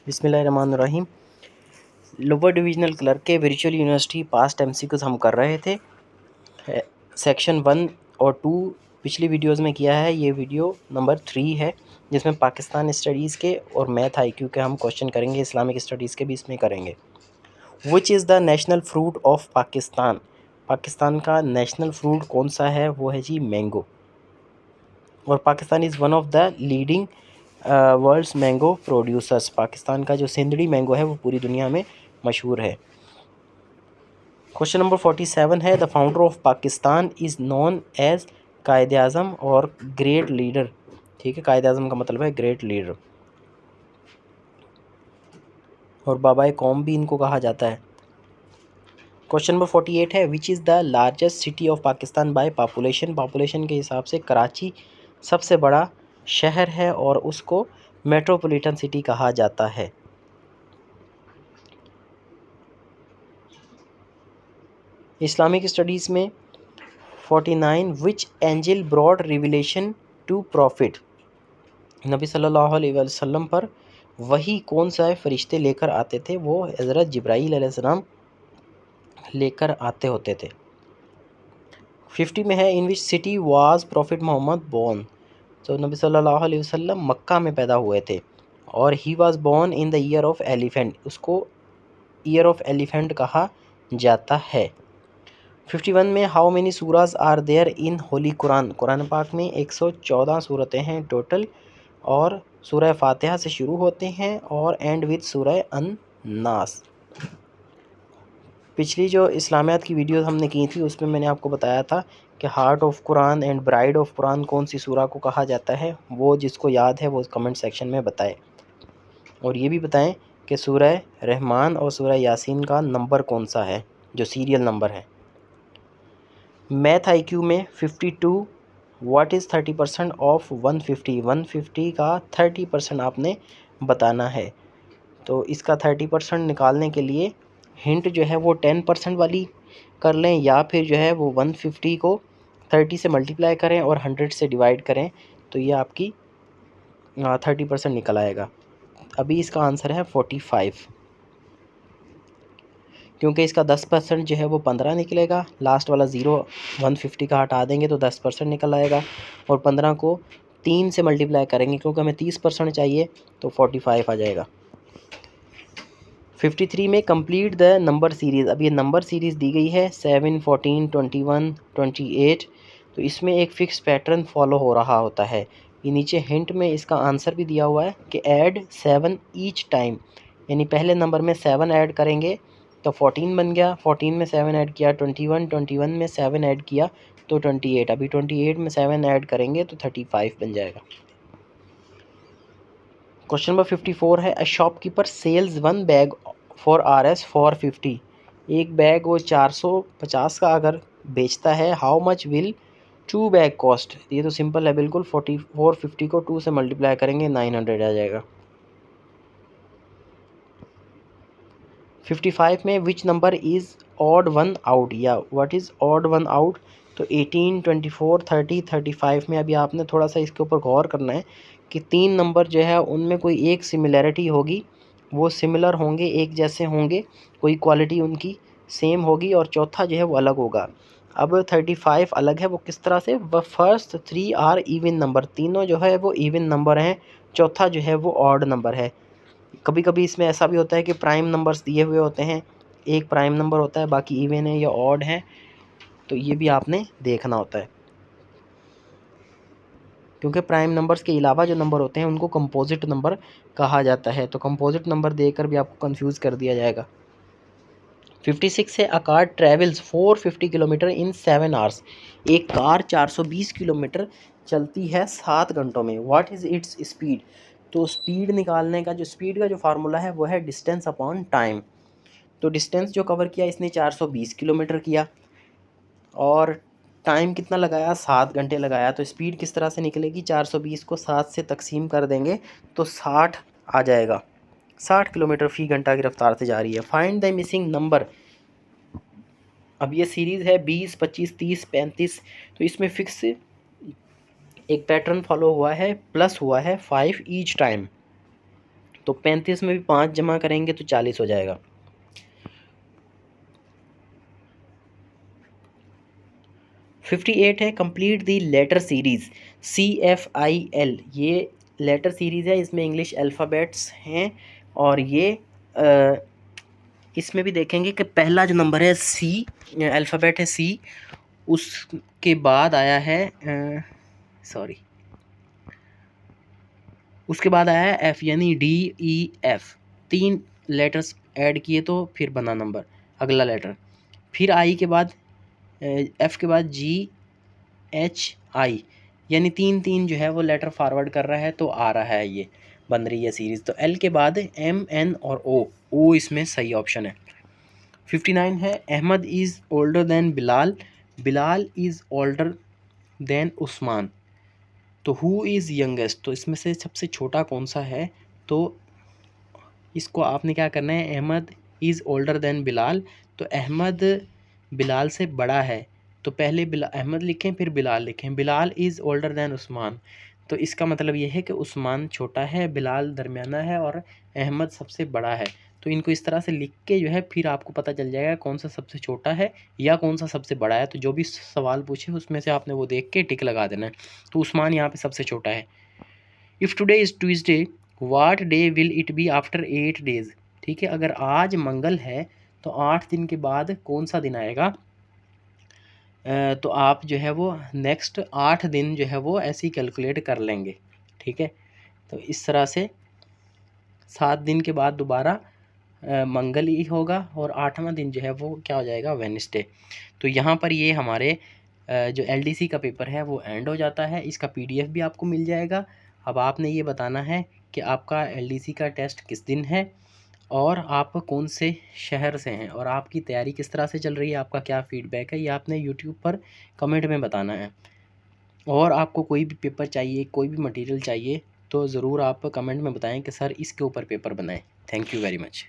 बिस्मिल्लाहिर्रहमानिर्रहीम। Lower divisional clerk के virtual university past MCQs हम कर रहे थे। सेक्शन 1 और 2 पिछली वीडियोस में किया है। ये वीडियो नंबर 3 है जिसमें पाकिस्तान स्टडीज़ के और मैथ आईक्यू के हम क्वेश्चन करेंगे। इस्लामिक स्टडीज़ के भी इसमें करेंगे। Which is the national fruit of Pakistan? Pakistan का नेशनल फ्रूट कौन सा है? वो है जी मैंगो। और Pakistan is one of the leading worlds mango producers. Pakistan का जो सिंदड़ी मैंगो है वो पूरी दुनिया में मशहूर है। क्वेश्चन नंबर 47 है, the founder of Pakistan is known as Quaid Azam और ग्रेट लीडर। ठीक है, कायद आज़म का मतलब है ग्रेट लीडर, और बाबाए कौम भी इनको कहा जाता है। क्वेश्चन नंबर 48 है, which is the largest city of Pakistan by population? Population के हिसाब से कराची सबसे बड़ा शहर है और उसको मेट्रोपॉलिटन सिटी कहा जाता है। इस्लामिक स्टडीज़ में 49, which angel brought revelation to prophet? नबी सल्लल्लाहु अलैहि वसल्लम पर वही कौन सा फरिश्ते लेकर आते थे? वो हज़रत जिब्राईल अलैहिस्सलाम लेकर आते होते थे। 50 में है, in which city was prophet Muhammad born? तो नबी सल्लल्लाहु अलैहि वसल्लम मक्का में पैदा हुए थे और he was born in the year of elephant. उसको ईयर ऑफ एलिफेंट कहा जाता है। 51 में, how many surahs are there in holy Quran? Quran पाक में 114 सूरतें हैं टोटल, और सूरह फातिहा से शुरू होते हैं और एंड विद सूरह अन-नास। पिछली जो इस्लामियात की वीडियो हमने की थी उसमें मैंने आपको बताया था कि heart of Quran and bride of Quran कौन सी सूरा को कहा जाता है। वो जिसको याद है वो कमेंट सेक्शन में बताए, और ये भी बताएं कि सूरह रहमान और सूरह यासीन का नंबर कौन सा है, जो सीरियल नंबर है। मैथ आईक्यू में 52, व्हाट इज़ 30% ऑफ 150? 150 का 30% आपने बताना है। तो इसका 30% निकालने के लिए हिंट जो है वो 10% वाली कर लें, या फिर जो है वो 150 को 30 से मल्टीप्लाई करें और 100 से डिवाइड करें, तो ये आपकी 30% निकल आएगा। अभी इसका आंसर है 45, क्योंकि इसका 10% जो है वो 15 निकलेगा। लास्ट वाला ज़ीरो 150 का हटा देंगे तो 10% निकल आएगा, और 15 को 3 से मल्टीप्लाई करेंगे क्योंकि हमें 30% चाहिए, तो 45 आ जाएगा। 53 में, कंप्लीट द नंबर सीरीज़। अब ये नंबर सीरीज़ दी गई है 7, 14, 21, 28। तो इसमें एक फ़िक्स पैटर्न फॉलो हो रहा होता है। ये नीचे हिंट में इसका आंसर भी दिया हुआ है कि ऐड 7 ईच टाइम, यानी पहले नंबर में 7 ऐड करेंगे तो 14 बन गया, 14 में 7 ऐड किया 21, 21 में 7 ऐड किया तो 28, अभी 28 में 7 ऐड करेंगे तो 35 बन जाएगा। क्वेश्चन नंबर 54 है, a shopkeeper sells 1 bag for RS 450। एक बैग वो 450 का अगर बेचता है, how much will 2 bag cost? ये तो सिंपल है बिल्कुल, 450 को 2 से मल्टीप्लाई करेंगे 900 आ जाएगा। 55 में, which number is odd one out? या what is odd one out? तो 18, 24, 30, 35 में अभी आपने थोड़ा सा इसके ऊपर गौर करना है कि 3 नंबर जो है उनमें कोई एक सिमिलैरिटी होगी, वो सिमिलर होंगे, एक जैसे होंगे, कोई क्वालिटी उनकी सेम होगी, और चौथा जो है वो अलग होगा। अब 35 अलग है, वो किस तरह से? व फर्स्ट 3 आर इवन नंबर, तीनों जो है वो इवन नंबर हैं, चौथा जो है वो ऑड नंबर है। कभी कभी इसमें ऐसा भी होता है कि प्राइम नंबर्स दिए हुए होते हैं, एक प्राइम नंबर होता है, बाकी इवन है या ऑड है, तो ये भी आपने देखना होता है, क्योंकि प्राइम नंबर्स के अलावा जो नंबर होते हैं उनको कंपोजिट नंबर कहा जाता है। तो कंपोजिट नंबर देकर भी आपको कंफ्यूज कर दिया जाएगा। 56 है, a car travels 450 kilometre in 7 hours. एक कार 420 किलोमीटर चलती है 7 घंटों में। What is its speed? तो स्पीड निकालने का, जो स्पीड का जो फार्मूला है वो है डिस्टेंस अपॉन टाइम। तो डिस्टेंस जो कवर किया इसने 420 किलोमीटर किया, और टाइम कितना लगाया? 7 घंटे लगाया। तो स्पीड किस तरह से निकलेगी? 420 को 7 से तकसीम कर देंगे तो 60 आ जाएगा। 60 किलोमीटर फ़ी घंटा की रफ्तार से जा रही है। Find the missing number. अब ये सीरीज़ है 20, 25, 30, 35। तो इसमें फिक्स एक पैटर्न फॉलो हुआ है, प्लस हुआ है 5 ईच टाइम। तो 35 में भी 5 जमा करेंगे तो 40 हो जाएगा। 58 है complete the letter series CFIL। ये लेटर सीरीज़ है, इसमें इंग्लिश अल्फ़ाबेट्स हैं और ये इसमें भी देखेंगे कि पहला जो नंबर है C अल्फ़ाबेट है C, उसके बाद आया है उसके बाद आया है F यानी DEF। 3 लेटर्स ऐड किए तो फिर बना नंबर अगला लेटर। फिर I के बाद F के बाद GHI यानी 3 जो है वो लेटर फॉरवर्ड कर रहा है तो आ रहा है, ये बन रही है सीरीज़। तो L के बाद MN और O इसमें सही ऑप्शन है। 59 है Ahmed is older than Bilal, Bilal is older than Usman. तो हु इज़ यंगेस्ट, तो इसमें से सबसे छोटा कौन सा है, तो इसको आपने क्या करना है, Ahmed is older than Bilal, तो अहमद बिलाल से बड़ा है तो पहले अहमद लिखें फिर बिलाल लिखें। Bilal is older than Usman, तो इसका मतलब ये है कि उस्मान छोटा है, बिलाल दरमियाना है और अहमद सबसे बड़ा है। तो इनको इस तरह से लिख के जो है फिर आपको पता चल जाएगा कौन सा सबसे छोटा है या कौन सा सबसे बड़ा है। तो जो भी सवाल पूछे उसमें से आपने वो देख के टिक लगा देना है। तो उस्मान यहाँ पे सबसे छोटा है। If today is Tuesday what day will it be after 8 days. ठीक है, अगर आज मंगल है तो 8 दिन के बाद कौन सा दिन आएगा, तो आप जो है वो नेक्स्ट 8 दिन जो है वो ऐसे ही कैलकुलेट कर लेंगे। ठीक है, तो इस तरह से 7 दिन के बाद दोबारा मंगल ही होगा और 8वां दिन जो है वो क्या हो जाएगा, वेडनेसडे। तो यहाँ पर ये हमारे जो LDC का पेपर है वो एंड हो जाता है। इसका PDF भी आपको मिल जाएगा। अब आपने ये बताना है कि आपका LDC का टेस्ट किस दिन है और आप कौन से शहर से हैं और आपकी तैयारी किस तरह से चल रही है, आपका क्या फ़ीडबैक है, ये आपने यूट्यूब पर कमेंट में बताना है। और आपको कोई भी पेपर चाहिए, कोई भी मटेरियल चाहिए तो ज़रूर आप कमेंट में बताएं कि सर इसके ऊपर पेपर बनाएं। Thank you very much.